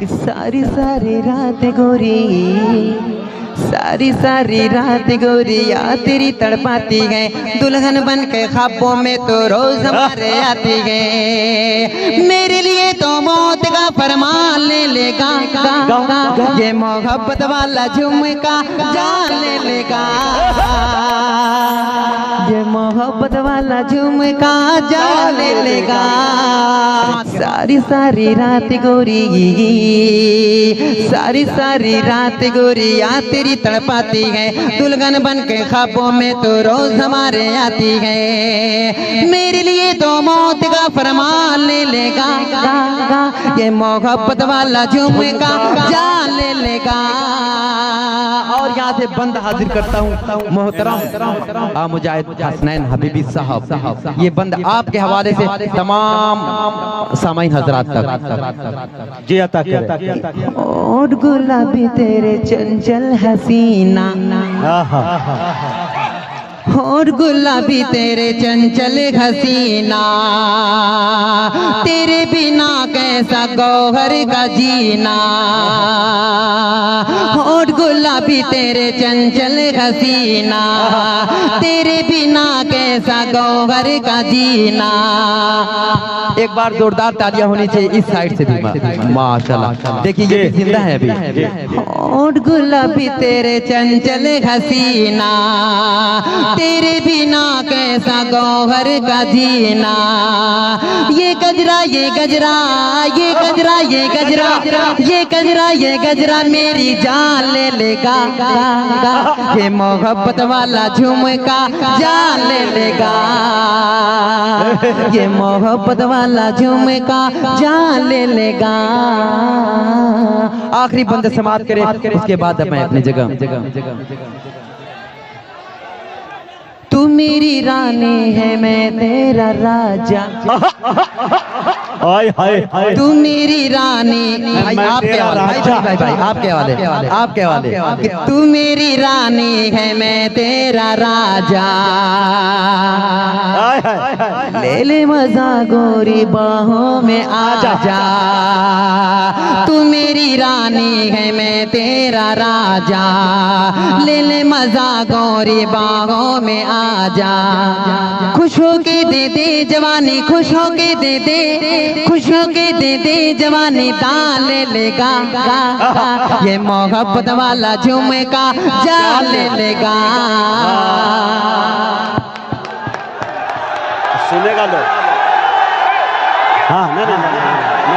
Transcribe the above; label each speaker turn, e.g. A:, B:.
A: कि सारी सारी रात गोरी, सारी सारी रात गोरिया तेरी तड़पाती है, दुल्हन बन के ख्वाबों में तो रोज हमारे आती है। मेरे लिए तो मौत का फरमान ले लेगा, ये मोहब्बत वाला झुमका जान ले लेगा, ये मोहब्बत वाला झुमका जान ले लेगा। सारी सारी रात गोरी, सारी सारी रात गोरिया तेरी तड़पाती है, दुल्हन बन के ख्वाबों में तो रोज हमारे आती है। मेरे लिए तो मौत का फरमान ले लेगा, ये मोहब्बत वाला झुमका जान ले लेगा। और यहाँ से बंद हाजिर करता हूँ मोहतरम मुजाहिद हसनैन हबीबी साहब, ये बंद आपके हवाले से तमाम सामाईन हजरात तक
B: जी अता करें।
A: और गुलाबी तेरे चंचल हसीना, और गुलाबी तेरे चंचल हसीना, तेरे बिना कैसा गौहर का जीना। और गुलाबी तेरे चंचल हसीना, तेरे बिना कैसा गौहर का जीना। एक बार जोरदार तालियां होनी चाहिए इस साइड से भी, माशाल्लाह। देखिए ये जिंदा है अभी। और गुलाबी तेरे चंचल हसीना, तेरे बिना कैसा गौहर का जीना। ये गजरा ये गजरा, ये गजरा ये गजरा, ये गजरा ये गजरा मेरी जान ले लेगा, ये मोहब्बत वाला झुमका जान ले लेगा, ये मोहब्बत वाला झुमका जान ले लेगा। आखिरी बंद समाप्त करें, उसके बाद मैं अपनी जगह। तू मेरी रानी है मैं तेरा राजा,
B: हाय हाय हाय।
A: तू मेरी रानी, भाई आपके हवाले, भाई आपके हवाले, आपके हवाले कि तू मेरी रानी है मैं तेरा राजा। ले ले मजा गोरी बाहों में आ जा, तू मेरी रानी है मैं तेरा राजा। ले ले मजा गोरी बाहों में आजा, खुश होके दे दे जवानी, खुश होके दे दे, खुश होके दे दे जवानी दान ले लेगा, ये मोहब्बत वाला झुमका जान ले लेगा।
B: सुनेगा लोग। हाँ ना ना ना